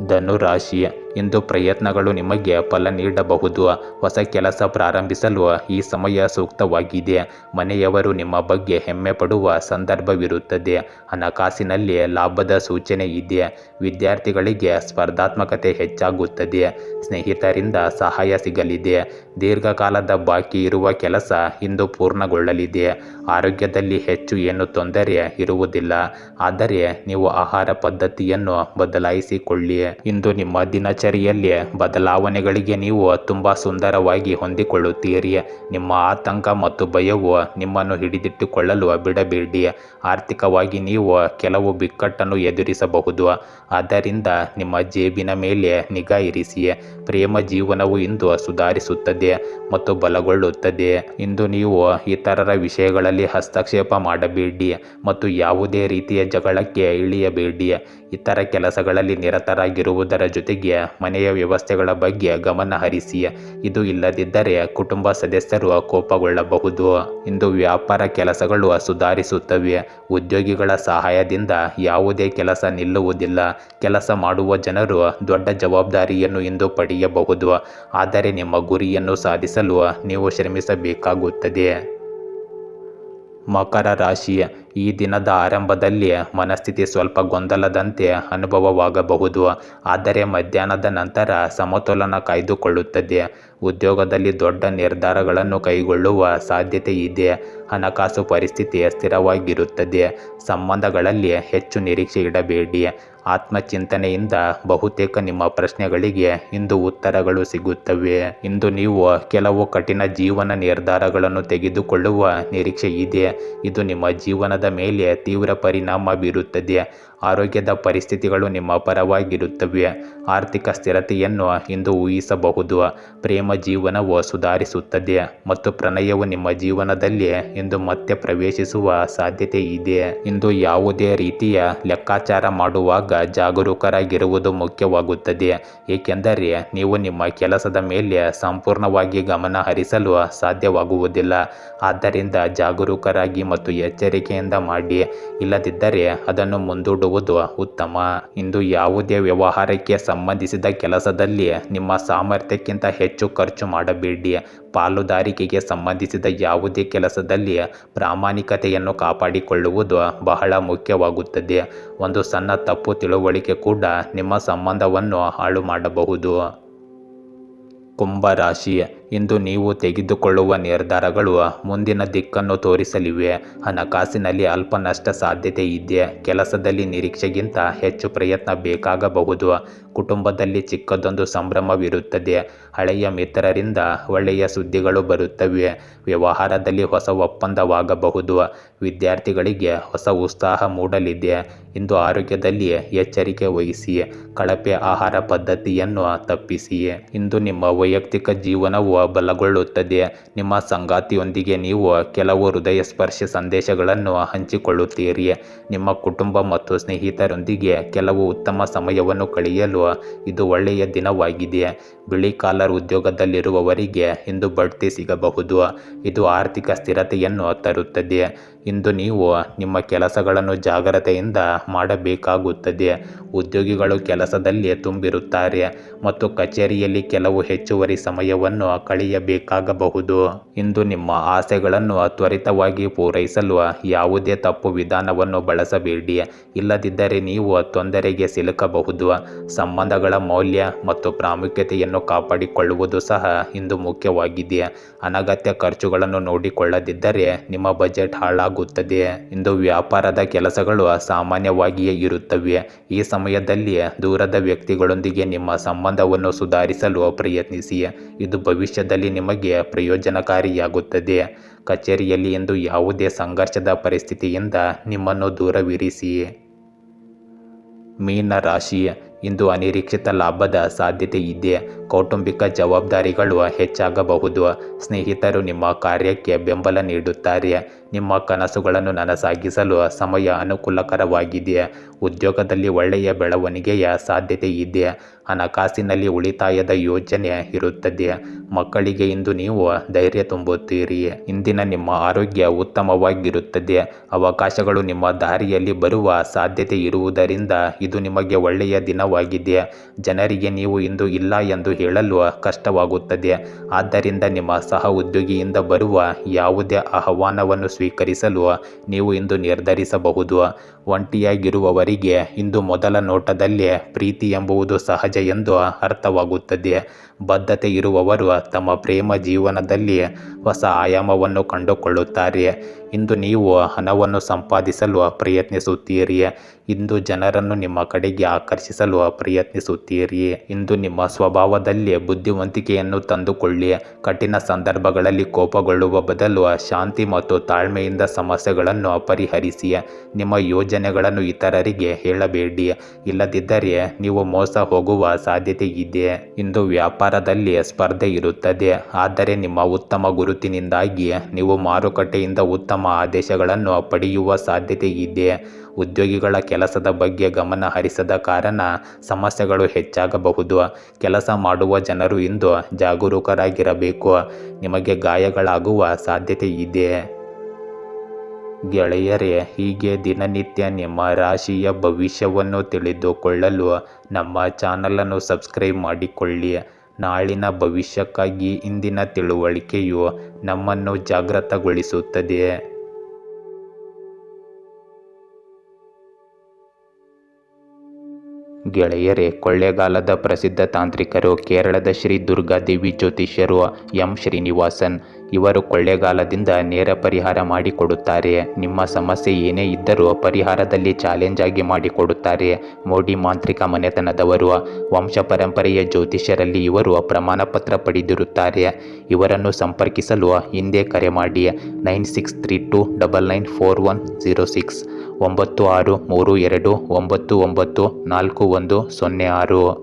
ಧನುರಾಶಿ, ಇಂದು ಪ್ರಯತ್ನಗಳು ನಿಮಗೆ ಫಲ ನೀಡಬಹುದು. ಹೊಸ ಕೆಲಸ ಪ್ರಾರಂಭಿಸಲು ಈ ಸಮಯ ಸೂಕ್ತವಾಗಿದೆ. ಮನೆಯವರು ನಿಮ್ಮ ಬಗ್ಗೆ ಹೆಮ್ಮೆ ಪಡುವ ಸಂದರ್ಭವಿರುತ್ತದೆ. ಹಣಕಾಸಿನಲ್ಲಿ ಲಾಭದ ಸೂಚನೆ ಇದೆ. ವಿದ್ಯಾರ್ಥಿಗಳಿಗೆ ಸ್ಪರ್ಧಾತ್ಮಕತೆ ಹೆಚ್ಚಾಗುತ್ತದೆ. ಸ್ನೇಹಿತರಿಂದ ಸಹಾಯ ಸಿಗಲಿದೆ. ದೀರ್ಘಕಾಲದ ಬಾಕಿ ಇರುವ ಕೆಲಸ ಇಂದು ಪೂರ್ಣಗೊಳ್ಳಲಿದೆ. ಆರೋಗ್ಯದಲ್ಲಿ ಹೆಚ್ಚು ಏನು ತೊಂದರೆ ಇರುವುದಿಲ್ಲ, ಆದರೆ ನೀವು ಆಹಾರ ಪದ್ಧತಿಯನ್ನು ಬದಲಾಯಿಸಿಕೊಳ್ಳಿ. ಇಂದು ನಿಮ್ಮ ದಿನಚರಿ ದಿನಚರಿಯಲ್ಲಿ ಬದಲಾವಣೆಗಳಿಗೆ ನೀವು ತುಂಬ ಸುಂದರವಾಗಿ ಹೊಂದಿಕೊಳ್ಳುತ್ತೀರಿ. ನಿಮ್ಮ ಆತಂಕ ಮತ್ತು ಭಯವು ನಿಮ್ಮನ್ನು ಹಿಡಿದಿಟ್ಟುಕೊಳ್ಳಲು ಬಿಡಬೇಡಿ. ಆರ್ಥಿಕವಾಗಿ ನೀವು ಕೆಲವು ಬಿಕ್ಕಟ್ಟನ್ನು ಎದುರಿಸಬಹುದು, ಆದ್ದರಿಂದ ನಿಮ್ಮ ಜೇಬಿನ ಮೇಲೆ ನಿಗಾ ಇರಿಸಿ. ಪ್ರೇಮ ಜೀವನವು ಇಂದು ಸುಧಾರಿಸುತ್ತದೆ ಮತ್ತು ಬಲಗೊಳ್ಳುತ್ತದೆ. ಇಂದು ನೀವು ಇತರರ ವಿಷಯಗಳಲ್ಲಿ ಹಸ್ತಕ್ಷೇಪ ಮಾಡಬೇಡಿ ಮತ್ತು ಯಾವುದೇ ರೀತಿಯ ಜಗಳಕ್ಕೆ ಇಳಿಯಬೇಡಿ. ಇತರ ಕೆಲಸಗಳಲ್ಲಿ ನಿರತರಾಗಿರುವುದರ ಜೊತೆಗೆ ಮನೆಯ ವ್ಯವಸ್ಥೆಗಳ ಬಗ್ಗೆ ಗಮನ ಹರಿಸಿ. ಇದು ಇಲ್ಲದಿದ್ದರೆ ಕುಟುಂಬ ಸದಸ್ಯರು ಕೋಪಗೊಳ್ಳಬಹುದು. ಇಂದು ವ್ಯಾಪಾರ ಕೆಲಸಗಳು ಸುಧಾರಿಸುತ್ತವೆ. ಉದ್ಯೋಗಿಗಳ ಸಹಾಯದಿಂದ ಯಾವುದೇ ಕೆಲಸ ನಿಲ್ಲುವುದಿಲ್ಲ. ಕೆಲಸ ಮಾಡುವ ಜನರು ದೊಡ್ಡ ಜವಾಬ್ದಾರಿಯನ್ನು ಇಂದು ಪಡೆಯಬಹುದು, ಆದರೆ ನಿಮ್ಮ ಗುರಿಯನ್ನು ಸಾಧಿಸಲು ನೀವು ಶ್ರಮಿಸಬೇಕಾಗುತ್ತದೆ. ಮಕರ ರಾಶಿ, ಈ ದಿನದ ಆರಂಭದಲ್ಲಿ ಮನಸ್ಥಿತಿ ಸ್ವಲ್ಪ ಗೊಂದಲದಂತೆ ಅನುಭವವಾಗಬಹುದು, ಆದರೆ ಮಧ್ಯಾಹ್ನದ ನಂತರ ಸಮತೋಲನ ಕಾಯ್ದುಕೊಳ್ಳುತ್ತದೆ. ಉದ್ಯೋಗದಲ್ಲಿ ದೊಡ್ಡ ನಿರ್ಧಾರಗಳನ್ನು ಕೈಗೊಳ್ಳುವ ಸಾಧ್ಯತೆ ಇದೆ. ಹಣಕಾಸು ಪರಿಸ್ಥಿತಿ ಸ್ಥಿರವಾಗಿರುತ್ತದೆ. ಸಂಬಂಧಗಳಲ್ಲಿ ಹೆಚ್ಚು ನಿರೀಕ್ಷೆ ಇಡಬೇಡಿ. ಆತ್ಮಚಿಂತನೆಯಿಂದ ಬಹುತೇಕ ನಿಮ್ಮ ಪ್ರಶ್ನೆಗಳಿಗೆ ಇಂದು ಉತ್ತರಗಳು ಸಿಗುತ್ತವೆ. ಇಂದು ನೀವು ಕೆಲವು ಕಠಿಣ ಜೀವನ ನಿರ್ಧಾರಗಳನ್ನು ತೆಗೆದುಕೊಳ್ಳುವ ನಿರೀಕ್ಷೆ ಇದೆ. ಇದು ನಿಮ್ಮ ಜೀವನದ ಮೇಲೆ ತೀವ್ರ ಪರಿಣಾಮ ಬೀರುತ್ತದೆ. ಆರೋಗ್ಯದ ಪರಿಸ್ಥಿತಿಗಳು ನಿಮ್ಮ ಪರವಾಗಿರುತ್ತವೆ. ಆರ್ಥಿಕ ಸ್ಥಿರತೆಯನ್ನು ಇಂದು ಊಹಿಸಬಹುದು. ಪ್ರೇಮ ಜೀವನವು ಸುಧಾರಿಸುತ್ತದೆ ಮತ್ತು ಪ್ರಣಯವು ನಿಮ್ಮ ಜೀವನದಲ್ಲಿ ಇಂದು ಮತ್ತೆ ಪ್ರವೇಶಿಸುವ ಸಾಧ್ಯತೆ ಇದೆ. ಇಂದು ಯಾವುದೇ ರೀತಿಯ ಲೆಕ್ಕಾಚಾರ ಮಾಡುವಾಗ ಜಾಗರೂಕರಾಗಿರುವುದು ಮುಖ್ಯವಾಗುತ್ತದೆ, ಏಕೆಂದರೆ ನೀವು ನಿಮ್ಮ ಕೆಲಸದ ಮೇಲೆ ಸಂಪೂರ್ಣವಾಗಿ ಗಮನ ಹರಿಸಲು ಸಾಧ್ಯವಾಗುವುದಿಲ್ಲ. ಆದ್ದರಿಂದ ಜಾಗರೂಕರಾಗಿ ಮತ್ತು ಎಚ್ಚರಿಕೆಯಿಂದ ಮಾಡಿ, ಇಲ್ಲದಿದ್ದರೆ ಅದನ್ನು ಮುಂದೂಡುವುದು ಉತ್ತಮ. ಇಂದು ಯಾವುದೇ ವ್ಯವಹಾರಕ್ಕೆ ಸಂಬಂಧಿಸಿದ ಕೆಲಸದಲ್ಲಿ ನಿಮ್ಮ ಸಾಮರ್ಥ್ಯಕ್ಕಿಂತ ಹೆಚ್ಚು ಖರ್ಚು ಮಾಡಬೇಡಿ. ಪಾಲುದಾರಿಕೆಗೆ ಸಂಬಂಧಿಸಿದ ಯಾವುದೇ ಕೆಲಸದಲ್ಲಿ ಪ್ರಾಮಾಣಿಕತೆಯನ್ನು ಕಾಪಾಡಿಕೊಳ್ಳುವುದು ಬಹಳ ಮುಖ್ಯವಾಗುತ್ತದೆ. ಒಂದು ಸಣ್ಣ ತಪ್ಪು ತಿಳುವಳಿಕೆ ಕೂಡ ನಿಮ್ಮ ಸಂಬಂಧವನ್ನು ಹಾಳು ಮಾಡಬಹುದು. ಕುಂಭ ರಾಶಿ, ಇಂದು ನೀವು ತೆಗೆದುಕೊಳ್ಳುವ ನಿರ್ಧಾರಗಳು ಮುಂದಿನ ದಿಕ್ಕನ್ನು ತೋರಿಸಲಿವೆ. ಹಣಕಾಸಿನಲ್ಲಿ ಅಲ್ಪ ನಷ್ಟ ಸಾಧ್ಯತೆ ಇದೆ. ಕೆಲಸದಲ್ಲಿ ನಿರೀಕ್ಷೆಗಿಂತ ಹೆಚ್ಚು ಪ್ರಯತ್ನ ಬೇಕಾಗಬಹುದು. ಕುಟುಂಬದಲ್ಲಿ ಚಿಕ್ಕದೊಂದು ಸಂಭ್ರಮವಿರುತ್ತದೆ. ಹಳೆಯ ಮಿತ್ರರಿಂದ ಒಳ್ಳೆಯ ಸುದ್ದಿಗಳು ಬರುತ್ತವೆ. ವ್ಯವಹಾರದಲ್ಲಿ ಹೊಸ ಒಪ್ಪಂದವಾಗಬಹುದು. ವಿದ್ಯಾರ್ಥಿಗಳಿಗೆ ಹೊಸ ಉತ್ಸಾಹ ಮೂಡಲಿದೆ. ಇಂದು ಆರೋಗ್ಯದಲ್ಲಿ ಎಚ್ಚರಿಕೆ ವಹಿಸಿ. ಕಳಪೆ ಆಹಾರ ಪದ್ಧತಿಯನ್ನು ತಪ್ಪಿಸಿ. ಇಂದು ನಿಮ್ಮ ವೈಯಕ್ತಿಕ ಜೀವನವು ಬಲಗೊಳ್ಳುತ್ತದೆ. ನಿಮ್ಮ ಸಂಗಾತಿಯೊಂದಿಗೆ ನೀವು ಕೆಲವು ಹೃದಯ ಸ್ಪರ್ಶಿ ಸಂದೇಶಗಳನ್ನು ಹಂಚಿಕೊಳ್ಳುತ್ತೀರಿ. ನಿಮ್ಮ ಕುಟುಂಬ ಮತ್ತು ಸ್ನೇಹಿತರೊಂದಿಗೆ ಕೆಲವು ಉತ್ತಮ ಸಮಯವನ್ನು ಕಳೆಯಲು ಇದು ಒಳ್ಳೆಯ ದಿನವಾಗಿದೆ. ಬಿಳಿ ಕಾಲರ್ ಉದ್ಯೋಗದಲ್ಲಿರುವವರಿಗೆ ಇಂದು ಬಡ್ತಿ ಸಿಗಬಹುದು. ಇದು ಆರ್ಥಿಕ ಸ್ಥಿರತೆಯನ್ನು ತರುತ್ತದೆ. ಇಂದು ನೀವು ನಿಮ್ಮ ಕೆಲಸಗಳನ್ನು ಜಾಗ್ರತೆಯಿಂದ ಮಾಡಬೇಕಾಗುತ್ತದೆ. ಉದ್ಯೋಗಿಗಳು ಕೆಲಸದಲ್ಲಿ ತುಂಬಿರುತ್ತಾರೆ ಮತ್ತು ಕಚೇರಿಯಲ್ಲಿ ಕೆಲವು ಹೆಚ್ಚುವರಿ ಸಮಯವನ್ನು ಕಳೆಯಬೇಕಾಗಬಹುದು. ಇಂದು ನಿಮ್ಮ ಆಸೆಗಳನ್ನು ತ್ವರಿತವಾಗಿ ಪೂರೈಸಲು ಯಾವುದೇ ತಪ್ಪು ವಿಧಾನವನ್ನು ಬಳಸಬೇಡಿ, ಇಲ್ಲದಿದ್ದರೆ ನೀವು ತೊಂದರೆಗೆ ಸಿಲುಕಬಹುದು. ಸಂಬಂಧಗಳ ಮೌಲ್ಯ ಮತ್ತು ಪ್ರಾಮುಖ್ಯತೆಯನ್ನು ಕಾಪಾಡಿಕೊಳ್ಳುವುದು ಸಹ ಇಂದು ಮುಖ್ಯವಾಗಿದೆ. ಅನಗತ್ಯ ಖರ್ಚುಗಳನ್ನು ನೋಡಿಕೊಳ್ಳದಿದ್ದರೆ ನಿಮ್ಮ ಬಜೆಟ್ ಹಾಳಾಗುತ್ತದೆ. ಇಂದು ವ್ಯಾಪಾರದ ಕೆಲಸಗಳು ಸಾಮಾನ್ಯವಾಗಿಯೇ ಇರುತ್ತವೆ. ಈ ಸಮಯದಲ್ಲಿ ದೂರದ ವ್ಯಕ್ತಿಗಳೊಂದಿಗೆ ನಿಮ್ಮ ಸಂಬಂಧವನ್ನು ಸುಧಾರಿಸಲು ಪ್ರಯತ್ನಿಸಿ. ಇದು ಭವಿಷ್ಯದಲ್ಲಿ ನಿಮಗೆ ಪ್ರಯೋಜನಕಾರಿಯಾಗುತ್ತದೆ. ಕಚೇರಿಯಲ್ಲಿ ಇಂದು ಯಾವುದೇ ಸಂಘರ್ಷದ ಪರಿಸ್ಥಿತಿಯಿಂದ ನಿಮ್ಮನ್ನು ದೂರವಿರಿಸಿ. ಮೀನ ರಾಶಿ, ಇಂದು ಅನಿರೀಕ್ಷಿತ ಲಾಭದ ಸಾಧ್ಯತೆ ಇದೆ. ಕೌಟುಂಬಿಕ ಜವಾಬ್ದಾರಿಗಳು ಹೆಚ್ಚಾಗಬಹುದು. ಸ್ನೇಹಿತರು ನಿಮ್ಮ ಕಾರ್ಯಕ್ಕೆ ಬೆಂಬಲ ನೀಡುತ್ತಾರೆ. ನಿಮ್ಮ ಕನಸುಗಳನ್ನು ನನಸಾಗಿಸಲು ಸಮಯ ಅನುಕೂಲಕರವಾಗಿದೆ. ಉದ್ಯೋಗದಲ್ಲಿ ಒಳ್ಳೆಯ ಬೆಳವಣಿಗೆಯ ಸಾಧ್ಯತೆ ಇದೆ. ಹಣಕಾಸಿನಲ್ಲಿ ಉಳಿತಾಯದ ಯೋಜನೆ ಇರುತ್ತದೆ. ಮಕ್ಕಳಿಗೆ ಇಂದು ನೀವು ಧೈರ್ಯ ತುಂಬುತ್ತೀರಿ. ಇಂದಿನ ನಿಮ್ಮ ಆರೋಗ್ಯ ಉತ್ತಮವಾಗಿರುತ್ತದೆ. ಅವಕಾಶಗಳು ನಿಮ್ಮ ದಾರಿಯಲ್ಲಿ ಬರುವ ಸಾಧ್ಯತೆ ಇರುವುದರಿಂದ ಇದು ನಿಮಗೆ ಒಳ್ಳೆಯ ದಿನವಾಗಿದೆ. ಜನರಿಗೆ ನೀವು ಇಂದು ಇಲ್ಲ ಎಂದು ಹೇಳಲು ಕಷ್ಟವಾಗುತ್ತದೆ, ಆದ್ದರಿಂದ ನಿಮ್ಮ ಸಹ ಉದ್ಯೋಗಿಯಿಂದ ಬರುವ ಯಾವುದೇ ಆಹ್ವಾನವನ್ನು ಸ್ವೀಕರಿಸಲು ನೀವು ಇಂದು ನಿರ್ಧರಿಸಬಹುದು. ಒಂಟಿಯಾಗಿರುವವರಿಗೆ ಇಂದು ಮೊದಲ ನೋಟದಲ್ಲೇ ಪ್ರೀತಿ ಎಂಬುದು ಸಹಜ ಎಂದು ಅರ್ಥವಾಗುತ್ತದೆ. ಬದ್ಧತೆ ಇರುವವರು ತಮ್ಮ ಪ್ರೇಮ ಜೀವನದಲ್ಲಿ ಹೊಸ ಆಯಾಮವನ್ನು ಕಂಡುಕೊಳ್ಳುತ್ತಾರೆ. ಇಂದು ನೀವು ಹಣವನ್ನು ಸಂಪಾದಿಸಲು ಪ್ರಯತ್ನಿಸುತ್ತೀರಿ. ಇಂದು ಜನರನ್ನು ನಿಮ್ಮ ಕಡೆಗೆ ಆಕರ್ಷಿಸಲು ಪ್ರಯತ್ನಿಸುತ್ತೀರಿ. ಇಂದು ನಿಮ್ಮ ಸ್ವಭಾವದಲ್ಲಿ ಬುದ್ಧಿವಂತಿಕೆಯನ್ನು ತಂದುಕೊಳ್ಳಿ. ಕಠಿಣ ಸಂದರ್ಭಗಳಲ್ಲಿ ಕೋಪಗೊಳ್ಳುವ ಬದಲು ಶಾಂತಿ ಮತ್ತು ತಾಳ್ಮೆಯಿಂದ ಸಮಸ್ಯೆಗಳನ್ನು ಪರಿಹರಿಸಿ. ನಿಮ್ಮ ಯೋಜನೆಗಳನ್ನು ಇತರರಿಗೆ ಹೇಳಬೇಡಿ, ಇಲ್ಲದಿದ್ದರೆ ನೀವು ಮೋಸ ಹೋಗುವ ಸಾಧ್ಯತೆ ಇದೆ. ಇಂದು ವ್ಯಾಪಾರದಲ್ಲಿ ಸ್ಪರ್ಧೆ ಇರುತ್ತದೆ, ಆದರೆ ನಿಮ್ಮ ಉತ್ತಮ ಗುರುತಿನಿಂದಾಗಿ ನೀವು ಮಾರುಕಟ್ಟೆಯಿಂದ ಉತ್ತಮ ಆದೇಶಗಳನ್ನು ಪಡೆಯುವ ಸಾಧ್ಯತೆ ಇದೆ. ಉದ್ಯೋಗಿಗಳ ಕೆಲಸದ ಬಗ್ಗೆ ಗಮನ ಹರಿಸದ ಕಾರಣ ಸಮಸ್ಯೆಗಳು ಹೆಚ್ಚಾಗಬಹುದು. ಕೆಲಸ ಮಾಡುವ ಜನರು ಇಂದು ಜಾಗರೂಕರಾಗಿರಬೇಕು, ನಿಮಗೆ ಗಾಯಗಳಾಗುವ ಸಾಧ್ಯತೆ ಇದೆ. ಗೆಳೆಯರೇ, ಹೀಗೆ ದಿನನಿತ್ಯ ನಿಮ್ಮ ರಾಶಿಯ ಭವಿಷ್ಯವನ್ನು ತಿಳಿದುಕೊಳ್ಳಲು ನಮ್ಮ ಚಾನಲನ್ನು ಸಬ್ಸ್ಕ್ರೈಬ್ ಮಾಡಿಕೊಳ್ಳಿ. ನಾಳಿನ ಭವಿಷ್ಯಕ್ಕಾಗಿ ಇಂದಿನ ತಿಳುವಳಿಕೆಯು ನಮ್ಮನ್ನು ಜಾಗೃತಗೊಳಿಸುತ್ತದೆ. ಗೆಳೆಯರೇ, ಕೊಳ್ಳೇಗಾಲದ ಪ್ರಸಿದ್ಧ ತಾಂತ್ರಿಕರು ಕೇರಳದ ಶ್ರೀ ದುರ್ಗಾದೇವಿ ಜ್ಯೋತಿಷ್ಯರು ಎಂ ಶ್ರೀನಿವಾಸನ್. ಇವರು ಕೊಳ್ಳೇಗಾಲದಿಂದ ನೇರ ಪರಿಹಾರ ಮಾಡಿಕೊಡುತ್ತಾರೆ. ನಿಮ್ಮ ಸಮಸ್ಯೆ ಏನೇ ಇದ್ದರೂ ಪರಿಹಾರದಲ್ಲಿ ಚಾಲೆಂಜ್ ಆಗಿ ಮಾಡಿಕೊಡುತ್ತಾರೆ. ಮೋಡಿ ಮಾಂತ್ರಿಕ ಮನೆತನದವರು. ವಂಶ ಪರಂಪರೆಯ ಜ್ಯೋತಿಷ್ಯರಲ್ಲಿ ಇವರು ಪ್ರಮಾಣಪತ್ರ ಪಡೆದಿರುತ್ತಾರೆ. ಇವರನ್ನು ಸಂಪರ್ಕಿಸಲು ಹಿಂದೆ ಕರೆ ಮಾಡಿ 9632994106 9632994106.